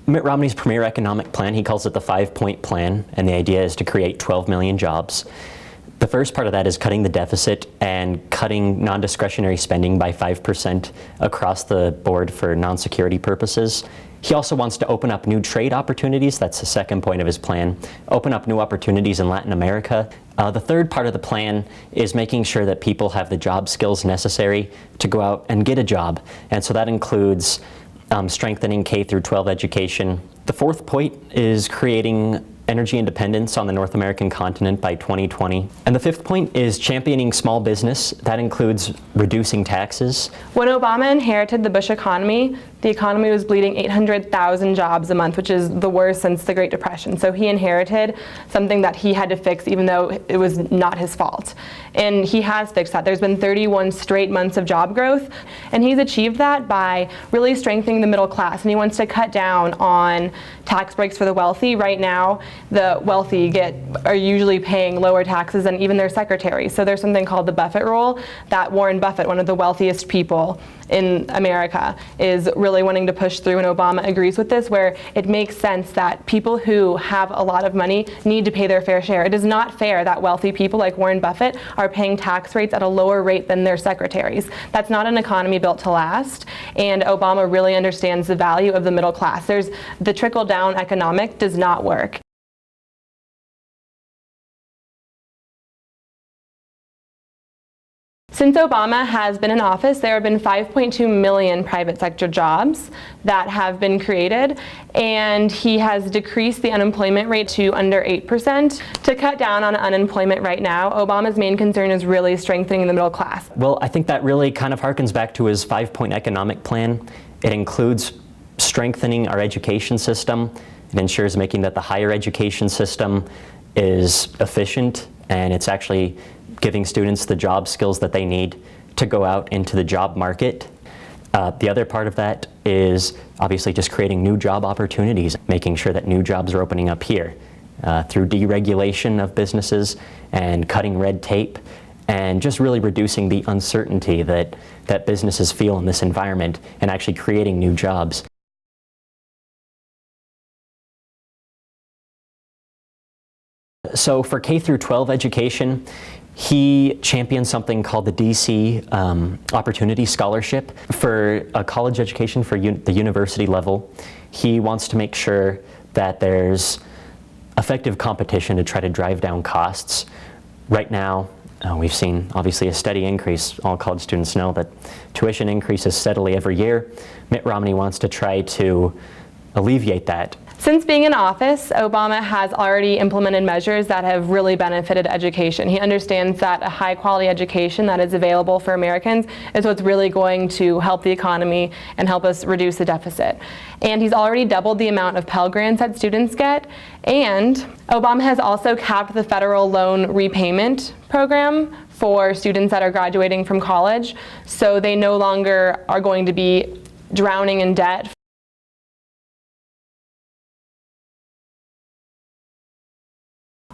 Mitt Romney's premier economic plan, he calls it the 5-point plan, and the idea is to create 12 million jobs. The first part of that is cutting the deficit and cutting non-discretionary spending by 5% across the board for non-security purposes. He also wants to open up new trade opportunities. That's the second point of his plan. Open up new opportunities in Latin America. The third part of the plan is making sure that people have the job skills necessary to go out and get a job. And so that includes strengthening K through 12 education. The fourth point is creating energy independence on the North American continent by 2020. And the fifth point is championing small business. That includes reducing taxes. When Obama inherited the Bush economy, the economy was bleeding 800,000 jobs a month, which is the worst since the Great Depression. So he inherited something that he had to fix, even though it was not his fault. And he has fixed that. There's been 31 straight months of job growth, and he's achieved that by really strengthening the middle class. And he wants to cut down on tax breaks for the wealthy. Right now, the wealthy are usually paying lower taxes than even their secretaries. So there's something called the Buffett rule that Warren Buffett, one of the wealthiest people in America, is really wanting to push through, and Obama agrees with this, where it makes sense that people who have a lot of money need to pay their fair share. It is not fair that wealthy people like Warren Buffett are paying tax rates at a lower rate than their secretaries. That's not an economy built to last, and Obama really understands the value of the middle class. The trickle-down economic does not work. Since Obama has been in office, there have been 5.2 million private sector jobs that have been created, and he has decreased the unemployment rate to under 8%. To cut down on unemployment right now, Obama's main concern is really strengthening the middle class. Well, I think that really kind of harkens back to his 5-point economic plan. It includes strengthening our education system. It ensures making that the higher education system is efficient, and it's actually giving students the job skills that they need to go out into the job market. The other part of that is obviously just creating new job opportunities, making sure that new jobs are opening up here through deregulation of businesses and cutting red tape, and just really reducing the uncertainty that businesses feel in this environment and actually creating new jobs. So for K through 12 education, he champions something called the DC Opportunity Scholarship for a college education for the university level. He wants to make sure that there's effective competition to try to drive down costs. Right now, we've seen obviously a steady increase. All college students know that tuition increases steadily every year. Mitt Romney wants to try to alleviate that. Since being in office, Obama has already implemented measures that have really benefited education. He understands that a high-quality education that is available for Americans is what's really going to help the economy and help us reduce the deficit. And he's already doubled the amount of Pell Grants that students get. And Obama has also capped the federal loan repayment program for students that are graduating from college, so they no longer are going to be drowning in debt.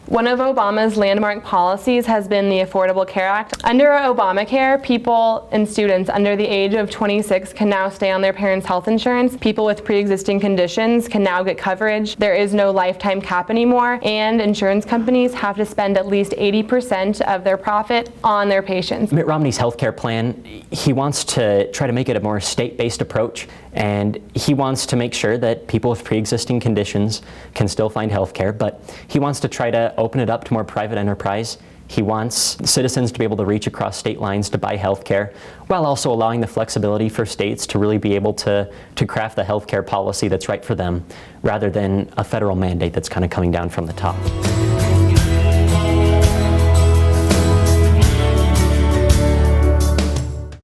One of Obama's landmark policies has been the Affordable Care Act. Under Obamacare, people and students under the age of 26 can now stay on their parents' health insurance. People with pre-existing conditions can now get coverage. There is no lifetime cap anymore, and insurance companies have to spend at least 80% of their profit on their patients. Mitt Romney's healthcare plan, he wants to try to make it a more state-based approach, and he wants to make sure that people with pre-existing conditions can still find healthcare, but he wants to try to open it up to more private enterprise. He wants citizens to be able to reach across state lines to buy healthcare, while also allowing the flexibility for states to really be able to craft the healthcare policy that's right for them, rather than a federal mandate that's kind of coming down from the top.